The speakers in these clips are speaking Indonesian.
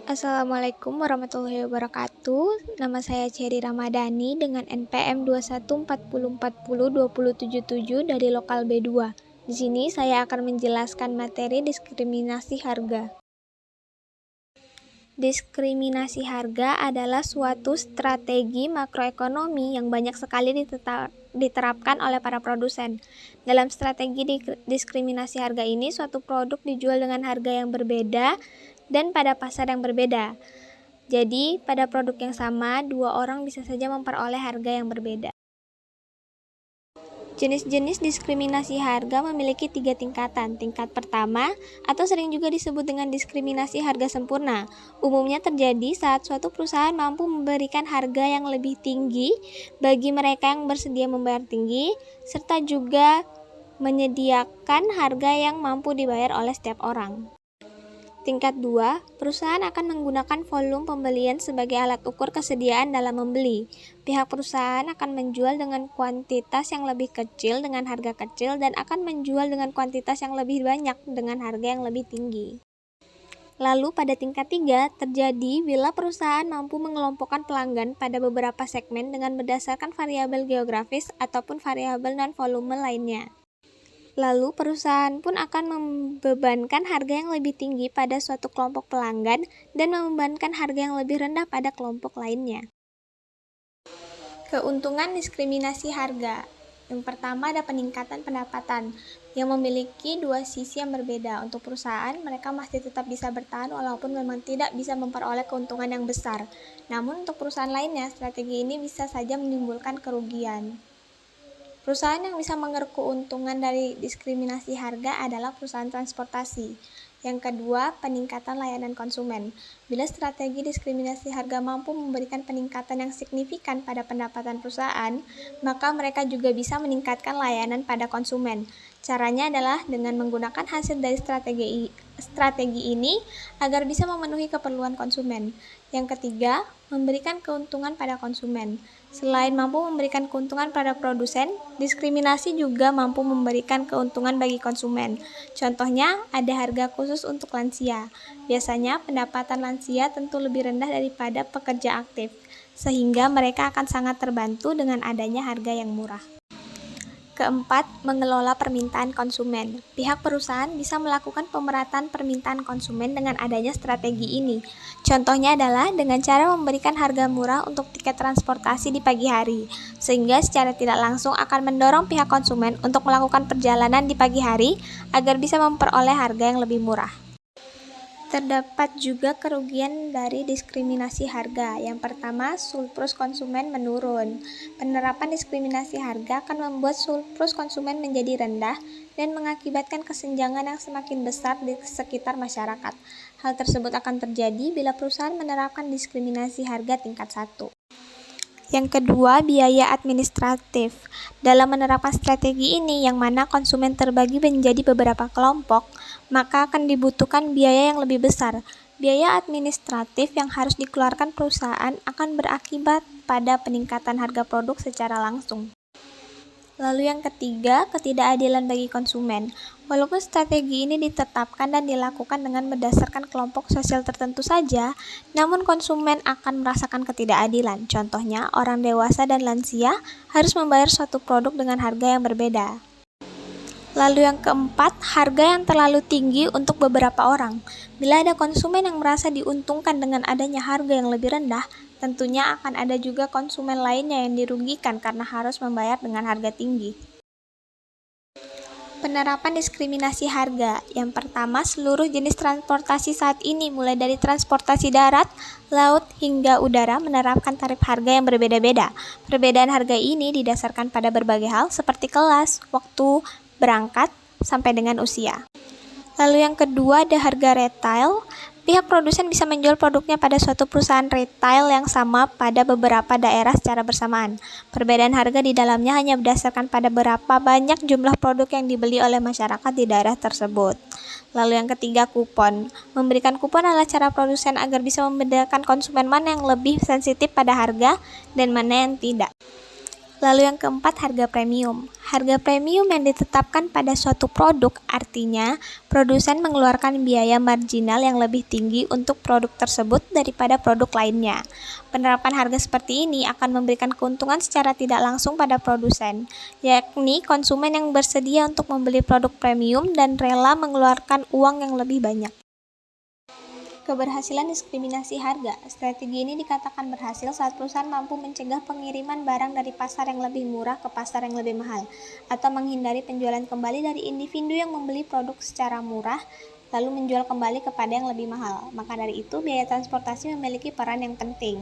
Assalamualaikum warahmatullahi wabarakatuh. Nama saya Cherry Ramadhani dengan NPM 2140402077 dari lokal B2. Di sini saya akan menjelaskan materi diskriminasi harga. Diskriminasi harga adalah suatu strategi makroekonomi yang banyak sekali diterapkan oleh para produsen. Dalam strategi diskriminasi harga ini, suatu produk dijual dengan harga yang berbeda dan pada pasar yang berbeda. Jadi, pada produk yang sama, dua orang bisa saja memperoleh harga yang berbeda. Jenis-jenis diskriminasi harga memiliki 3 tingkatan. Tingkat pertama, atau sering juga disebut dengan diskriminasi harga sempurna, umumnya terjadi saat suatu perusahaan mampu memberikan harga yang lebih tinggi bagi mereka yang bersedia membayar tinggi, serta juga menyediakan harga yang mampu dibayar oleh setiap orang. Tingkat 2, perusahaan akan menggunakan volume pembelian sebagai alat ukur kesediaan dalam membeli. Pihak perusahaan akan menjual dengan kuantitas yang lebih kecil dengan harga kecil dan akan menjual dengan kuantitas yang lebih banyak dengan harga yang lebih tinggi. Lalu pada tingkat 3, terjadi bila perusahaan mampu mengelompokkan pelanggan pada beberapa segmen dengan berdasarkan variabel geografis ataupun variabel non-volume lainnya. Lalu perusahaan pun akan membebankan harga yang lebih tinggi pada suatu kelompok pelanggan dan membebankan harga yang lebih rendah pada kelompok lainnya. Keuntungan diskriminasi harga. Yang pertama ada peningkatan pendapatan yang memiliki dua sisi yang berbeda. Untuk perusahaan, mereka masih tetap bisa bertahan walaupun memang tidak bisa memperoleh keuntungan yang besar. Namun untuk perusahaan lainnya, strategi ini bisa saja menimbulkan kerugian. Perusahaan yang bisa mengeruk keuntungan dari diskriminasi harga adalah perusahaan transportasi. Yang kedua, peningkatan layanan konsumen. Bila strategi diskriminasi harga mampu memberikan peningkatan yang signifikan pada pendapatan perusahaan, maka mereka juga bisa meningkatkan layanan pada konsumen. Caranya adalah dengan menggunakan hasil dari strategi ini agar bisa memenuhi keperluan konsumen. Yang ketiga, memberikan keuntungan pada konsumen. Selain mampu memberikan keuntungan pada produsen, diskriminasi juga mampu memberikan keuntungan bagi konsumen. Contohnya, ada harga khusus untuk lansia. Biasanya, pendapatan lansia tentu lebih rendah daripada pekerja aktif, sehingga mereka akan sangat terbantu dengan adanya harga yang murah. Keempat, mengelola permintaan konsumen. Pihak perusahaan bisa melakukan pemerataan permintaan konsumen dengan adanya strategi ini. Contohnya adalah dengan cara memberikan harga murah untuk tiket transportasi di pagi hari, sehingga secara tidak langsung akan mendorong pihak konsumen untuk melakukan perjalanan di pagi hari agar bisa memperoleh harga yang lebih murah. Terdapat juga kerugian dari diskriminasi harga. Yang pertama, surplus konsumen menurun. Penerapan diskriminasi harga akan membuat surplus konsumen menjadi rendah dan mengakibatkan kesenjangan yang semakin besar di sekitar masyarakat. Hal tersebut akan terjadi bila perusahaan menerapkan diskriminasi harga tingkat 1. Yang kedua, biaya administratif. Dalam menerapkan strategi ini, yang mana konsumen terbagi menjadi beberapa kelompok, maka akan dibutuhkan biaya yang lebih besar. Biaya administratif yang harus dikeluarkan perusahaan akan berakibat pada peningkatan harga produk secara langsung. Lalu yang ketiga, ketidakadilan bagi konsumen. Walaupun strategi ini ditetapkan dan dilakukan dengan berdasarkan kelompok sosial tertentu saja, namun konsumen akan merasakan ketidakadilan. Contohnya, orang dewasa dan lansia harus membayar suatu produk dengan harga yang berbeda. Lalu yang keempat, harga yang terlalu tinggi untuk beberapa orang. Bila ada konsumen yang merasa diuntungkan dengan adanya harga yang lebih rendah, tentunya akan ada juga konsumen lainnya yang dirugikan karena harus membayar dengan harga tinggi. Penerapan diskriminasi harga. Yang pertama, seluruh jenis transportasi saat ini mulai dari transportasi darat, laut, hingga udara menerapkan tarif harga yang berbeda-beda. Perbedaan harga ini didasarkan pada berbagai hal seperti kelas, waktu, berangkat, sampai dengan usia. Lalu yang kedua ada harga retail. Pihak produsen bisa menjual produknya pada suatu perusahaan retail yang sama pada beberapa daerah secara bersamaan. Perbedaan harga di dalamnya hanya berdasarkan pada berapa banyak jumlah produk yang dibeli oleh masyarakat di daerah tersebut. Lalu yang ketiga, kupon. Memberikan kupon adalah cara produsen agar bisa membedakan konsumen mana yang lebih sensitif pada harga dan mana yang tidak. Lalu yang keempat, harga premium. Harga premium yang ditetapkan pada suatu produk artinya produsen mengeluarkan biaya marginal yang lebih tinggi untuk produk tersebut daripada produk lainnya. Penerapan harga seperti ini akan memberikan keuntungan secara tidak langsung pada produsen, yakni konsumen yang bersedia untuk membeli produk premium dan rela mengeluarkan uang yang lebih banyak. Keberhasilan diskriminasi harga. Strategi ini dikatakan berhasil saat perusahaan mampu mencegah pengiriman barang dari pasar yang lebih murah ke pasar yang lebih mahal, atau menghindari penjualan kembali dari individu yang membeli produk secara murah lalu menjual kembali kepada yang lebih mahal. Maka dari itu, biaya transportasi memiliki peran yang penting.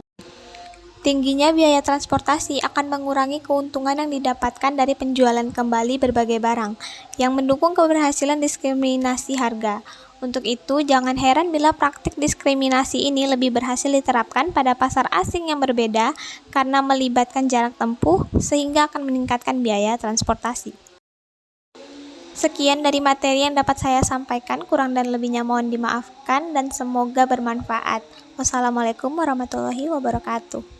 Tingginya biaya transportasi akan mengurangi keuntungan yang didapatkan dari penjualan kembali berbagai barang, yang mendukung keberhasilan diskriminasi harga. Untuk itu, jangan heran bila praktik diskriminasi ini lebih berhasil diterapkan pada pasar asing yang berbeda karena melibatkan jarak tempuh, sehingga akan meningkatkan biaya transportasi. Sekian dari materi yang dapat saya sampaikan, kurang dan lebihnya mohon dimaafkan dan semoga bermanfaat. Wassalamualaikum warahmatullahi wabarakatuh.